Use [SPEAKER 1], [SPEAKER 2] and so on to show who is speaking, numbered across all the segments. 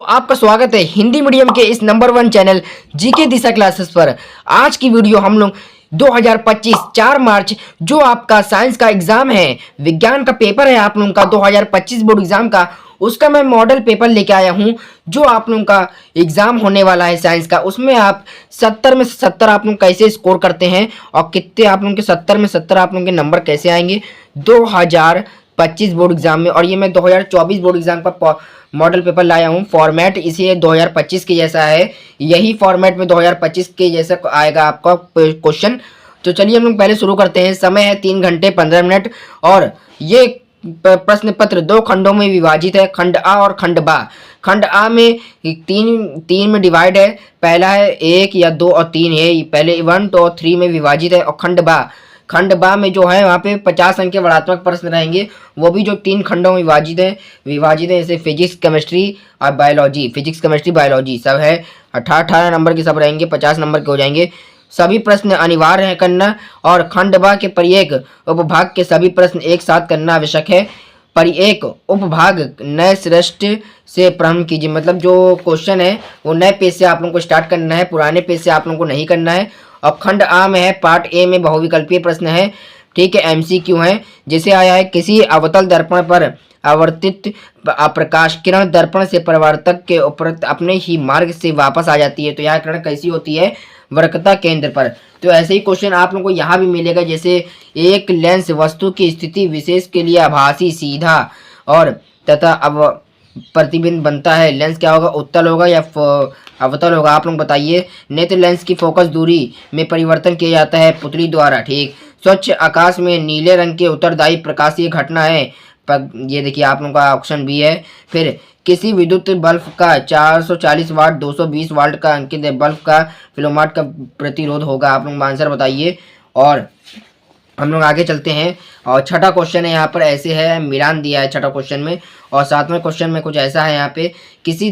[SPEAKER 1] आपका स्वागत है हिंदी मीडियम के इस नंबर 1 चैनल जीके दिशा क्लासेस पर। आज की वीडियो हम लोग 2025 4 मार्च जो आपका साइंस का एग्जाम है, विज्ञान का पेपर है आप लोगों का 2025 बोर्ड एग्जाम का, उसका मैं मॉडल पेपर लेके आया हूं। जो आप लोगों का एग्जाम होने वाला है साइंस का, उसमें आप 70 में 70 आप लोग कैसे स्कोर करते हैं और कितने आप लोगों के 70 में 70 आप लोगों के नंबर कैसे आएंगे 2025 बोर्ड एग्जाम में। और ये मैं 2024 बोर्ड एग्जाम का मॉडल पेपर लाया हूँ। फॉर्मेट इसी 2025 के जैसा है, यही फॉर्मेट में 2025 के जैसा आएगा आपका क्वेश्चन। तो चलिए हम लोग पहले शुरू करते हैं। समय है 3 घंटे 15 मिनट और ये प्रश्न पत्र 2 खंडों में विभाजित है, खंड आ और खंड बा। खंड आ में तीन में डिवाइड है, पहला है 1 या 2 और 3 है, पहले 1 2 और 3 में विभाजित है। और खंड बा में जो है वहाँ पे 50 अंक के वर्णात्मक प्रश्न रहेंगे, वो भी जो 3 खंडों में विभाजित है जैसे फिजिक्स केमिस्ट्री और बायोलॉजी। फिजिक्स केमिस्ट्री बायोलॉजी सब है 18 नंबर के सब रहेंगे, 50 नंबर के हो जाएंगे। सभी प्रश्न अनिवार्य है करना और खंड बा के प्रत्येक उपभाग के सभी प्रश्न एक साथ करना आवश्यक है। प्रत्येक उपभाग नए सृष्ट से प्रारंभ कीजिए, मतलब जो क्वेश्चन है वो नए पेज से आप लोगों को स्टार्ट करना है, पुराने पेज से आप लोगों को नहीं करना है। और खंड आ में है, पार्ट ए में बहुविकल्पीय प्रश्न है, ठीक है, एमसीक्यू है। जैसे आया है किसी अवतल दर्पण पर आवर्तित प्रकाश किरण दर्पण से परावर्तक के उपरत अपने ही मार्ग से वापस आ जाती है, तो यह किरण कैसी होती है, वक्रता केंद्र पर। तो ऐसे ही क्वेश्चन आप लोगों को यहाँ भी मिलेगा, जैसे एक लेंस वस्तु की स्थिति विशेष के लिए आभासी सीधा और तथा अब प्रतिबिंब बनता है। लेंस क्या होगा, उत्तल होगा या अवतल होगा, आप लोग बताइए। नेत्र लेंस की फोकस दूरी में परिवर्तन किया जाता है पुतली द्वारा, ठीक। स्वच्छ आकाश में नीले रंग के उत्तरदायी प्रकाशीय घटना है, ये देखिए आप लोगों का ऑप्शन बी है। फिर किसी विद्युत बल्ब का 440 वाट 220 वाट का अंकित बल्ब का फिलोवाट का प्रतिरोध होगा, आप लोग आंसर बताइए। और हम लोग आगे चलते हैं और छठा क्वेश्चन है, यहाँ पर ऐसे है, मिलान दिया है छठा क्वेश्चन में। और सातवें क्वेश्चन में कुछ ऐसा है, यहाँ पे किसी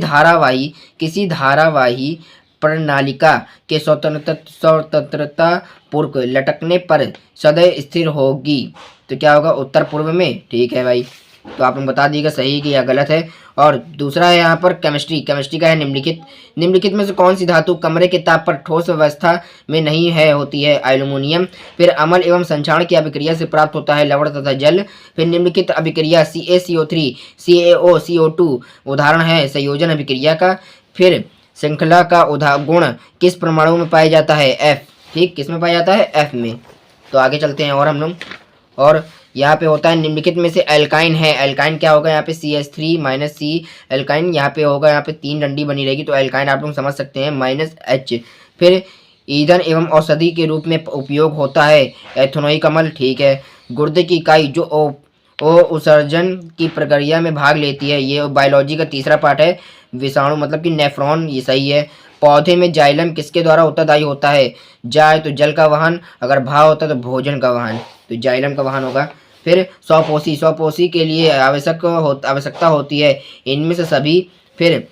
[SPEAKER 1] धारावाही प्रणालिका के स्वतंत्रता पूर्व लटकने पर सदैव स्थिर होगी, तो क्या होगा, उत्तर पूर्व में, ठीक है भाई। तो आप लोग बता दीजिएगा सही कि या गलत है। और दूसरा है यहाँ पर केमिस्ट्री का है, निम्नलिखित में से कौन सी धातु कमरे के ताप पर ठोस अवस्था में नहीं है होती है, एल्यूमिनियम। फिर अम्ल एवं संक्षारण की अभिक्रिया से प्राप्त होता है लवण तथा जल। फिर निम्नलिखित अभिक्रिया CaCO3 CaO CO2 उदाहरण है संयोजन अभिक्रिया का। फिर श्रृंखला का गुण किस परमाणु में पाया जाता है, F, ठीक, किस में पाया जाता है, F में। तो आगे चलते हैं और हम लोग, और यहाँ पे होता है निम्नलिखित में से एल्काइन है, एल्काइन क्या होगा, यहाँ पे CH3 C एल्काइन यहाँ पे होगा, यहाँ पे 3 डंडी बनी रहेगी, तो एल्काइन आप लोग समझ सकते हैं -H। फिर ईंधन एवं औषधि के रूप में उपयोग होता है एथेनोइक अम्ल, ठीक है। गुर्दे की इकाई जो उत्सर्जन की प्रक्रिया में भाग लेती है, ये बायोलॉजी का तीसरा पार्ट है, विषाणु मतलब कि नेफ्रॉन, ये सही है। पौधे में जाइलम किसके द्वारा उत्तरदायी होता है, जाय तो जल का वाहन, अगर भा होता तो भोजन का वाहन, तो जाइलम का वाहन होगा। फिर स्वपोषी के लिए आवश्यकता होती है इनमें से सभी। फिर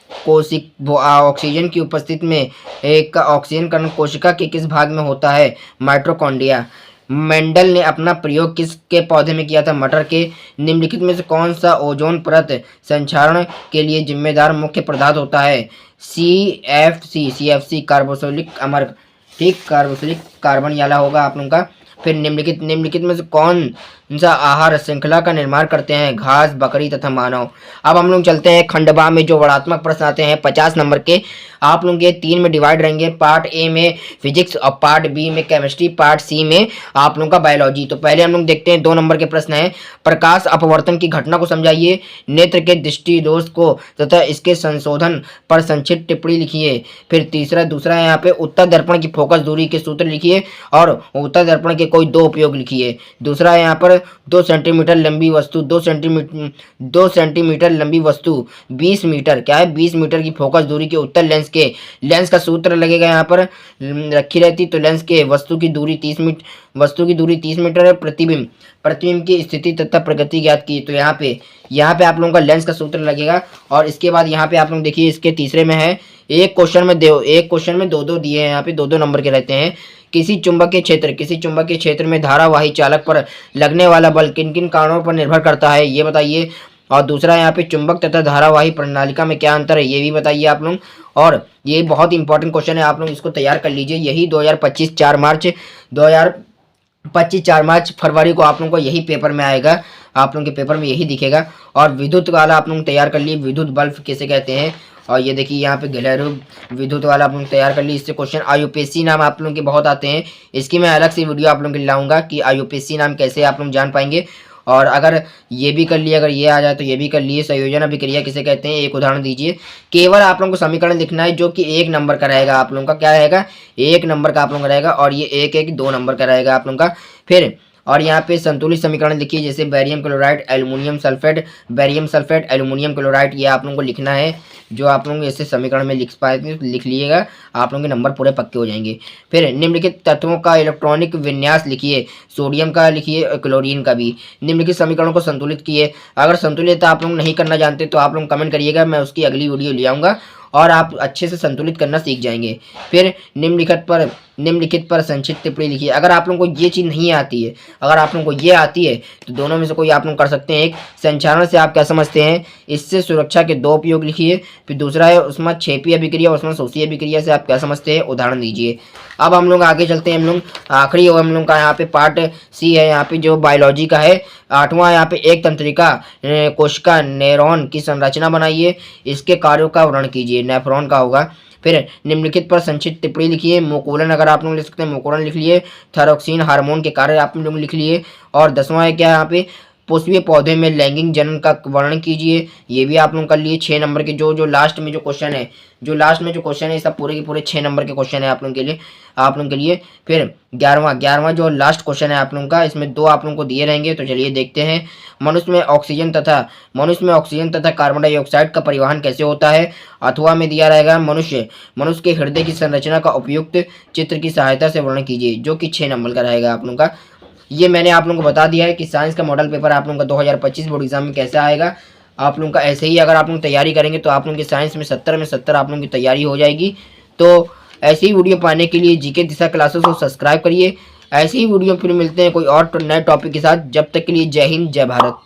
[SPEAKER 1] ऑक्सीजन की उपस्थिति में एक ऑक्सीजन कण कोशिका के किस भाग में होता है, माइटोकॉन्ड्रिया। मेंडल ने अपना प्रयोग किसके पौधे में किया था, मटर के। निम्नलिखित में से कौन सा ओजोन परत संक्षारण के लिए जिम्मेदार मुख्य पदार्थ होता है, CFC कार्बोक्सिलिक अम्ल, ठीक, कार्बोक्सिलिक कार्बन वाला होगा आप लोगों का। फिर निम्नलिखित में से कौन सा आहार श्रृंखला का निर्माण करते हैं, घास, बकरी तथा मानव। अब हम लोग चलते हैं खंड बा में, जो वर्णात्मक प्रश्न आते हैं 50 नंबर के। आप लोग ये 3 में डिवाइड रहेंगे, पार्ट ए में फिजिक्स और पार्ट बी में केमिस्ट्री, पार्ट सी में आप लोगों का बायोलॉजी। तो पहले हम लोग देखते हैं 2 नंबर के प्रश्न है, प्रकाश अपवर्तन की घटना को समझाइए, नेत्र के दृष्टि दोष को तथा इसके संशोधन पर संक्षिप्त टिप्पणी लिखिए। फिर दूसरा है यहाँ पे उत्तर दर्पण की फोकस दूरी के सूत्र लिखिए और उत्तर दर्पण के कोई 2 उपयोग लिखिए। दूसरा है यहाँ पर 2 सेंटीमीटर लंबी वस्तु 2 सेंटीमीटर लंबी वस्तु 20 मीटर, क्या है, 20 मीटर की फोकस दूरी के उत्तर लेंस का सूत्र लगेगा, यहाँ पर रखी रहती, तो लेंस के वस्तु की दूरी 30 मीटर है। प्रतिबिंब की स्थिति तथा प्रगति ज्ञात की, तो यहाँ पे आप लोगों का लेंस का सूत्र लगेगा। और इसके बाद यहाँ पे आप लोग देखिए, इसके तीसरे में है, एक क्वेश्चन में 2-2 दिए हैं, यहाँ पे 2-2 नंबर के रहते हैं। किसी चुंबकीय क्षेत्र में धारावाही चालक पर लगने वाला बल किन किन कारणों पर निर्भर करता है, ये बताइए। और दूसरा यहाँ पे चुंबक तथा धारावाही प्रणालिका में क्या अंतर है ये भी बताइए आप लोग। और ये बहुत इंपॉर्टेंट क्वेश्चन है, आप लोग इसको तैयार कर लीजिए। यही 2025 4 मार्च फरवरी को आप लोगों को यही पेपर में आएगा, आप लोगों के पेपर में यही दिखेगा। और विद्युत वाला आप लोग तैयार कर लिए, विद्युत बल्ब किसे कहते हैं। और ये देखिए यहाँ पे घरेलू विद्युत वाला आप लोग तैयार कर लिए। इससे क्वेश्चन आईयूपीएसी नाम आप लोगों के बहुत आते हैं, इसकी मैं अलग से वीडियो आप लोगों के लिए लाऊंगा कि आईयूपीएसी नाम कैसे आप लोग जान पाएंगे। और अगर ये भी कर लिए, अगर ये आ जाए तो ये भी कर लिए। संयोजन अभिक्रिया किसे कहते हैं, एक उदाहरण दीजिए। केवल आप लोगों को समीकरण लिखना है जो कि 1 नंबर का रहेगा, आप लोगों का क्या रहेगा 1 नंबर का आप लोगों का रहेगा। और ये 2 नंबर का रहेगा आप लोगों का। फिर और यहाँ पे संतुलित समीकरण लिखिए, जैसे barium chloride aluminium sulphate, barium sulphate aluminium chloride, ये आप लोगों को लिखना है। जो आप लोग ऐसे समीकरण में लिख पाए लिख लीजिएगा, आप लोगों के नंबर पूरे पक्के हो जाएंगे। फिर निम्नलिखित तत्वों का इलेक्ट्रॉनिक विन्यास लिखिए, सोडियम का लिखिए, क्लोरीन का भी। निम्नलिखित समीकरणों को संतुलित किए। अगर संतुलित आप लोग नहीं करना जानते तो आप लोग कमेंट करिएगा, मैं उसकी अगली वीडियो ले आऊँगा और आप अच्छे से संतुलित करना सीख जाएंगे। फिर निम्नलिखित पर संक्षिप्त टिप्पणी लिखिए। अगर आप लोगों को ये चीज़ नहीं आती है, अगर आप लोगों को ये आती है तो दोनों में से कोई आप लोग कर सकते हैं। एक संचारण से आप क्या समझते हैं, इससे सुरक्षा के 2 उपयोग लिखिए। फिर दूसरा है ऊष्माक्षेपीय अभिक्रिया, ऊष्माशोषीय अभिक्रिया से आप क्या समझते हैं, उदाहरण दीजिए। अब हम लोग आगे चलते हैं, हम लोग आखिरी हम लोग का यहाँ पे पार्ट सी है, यहाँ पे जो बायोलॉजी का है 8वां। यहाँ पे एक तंत्रिका कोशिका न्यूरॉन की संरचना बनाइए, इसके कार्यों का वर्णन कीजिए, नेफ्रॉन का होगा। फिर निम्नलिखित पर संक्षिप्त टिप्पणी लिखिए। मुकुलन अगर आप लोग लिख सकते हैं, मुकुलन लिख लिए। थायरॉक्सिन हार्मोन के कार्य आप लोग लिख लिए। और 10वां है क्या यहाँ पे, पुष्पीय पौधे में लैंगिक जनन का वर्णन कीजिए, ये भी आप लोग कर लिए। 6 नंबर के जो लास्ट में जो क्वेश्चन है, सब पूरे के पूरे 6 नंबर के क्वेश्चन है आप लोगों के लिए। फिर 11वां जो लास्ट क्वेश्चन है आप लोगों का, इसमें 2 आप लोगों को दिए रहेंगे, तो चलिए देखते हैं। मनुष्य में ऑक्सीजन तथा कार्बन डाइऑक्साइड का परिवहन कैसे होता है। अथवा में दिया रहेगा मनुष्य के हृदय की संरचना का उपयुक्त चित्र की सहायता से वर्णन कीजिए, जो कि 6 नंबर का रहेगा आप लोगों का। ये मैंने आप लोगों को बता दिया है कि साइंस का मॉडल पेपर आप लोगों का 2025 बोर्ड एग्जाम में कैसा आएगा। आप लोगों का ऐसे ही अगर आप लोग तैयारी करेंगे तो आप लोगों की साइंस में 70 में 70 आप लोगों की तैयारी हो जाएगी। तो ऐसी ही वीडियो पाने के लिए जीके दिशा क्लासेस को सब्सक्राइब करिए। ऐसी ही वीडियो फिर मिलते हैं कोई और नए टॉपिक के साथ। जब तक के लिए जय हिंद, जय भारत।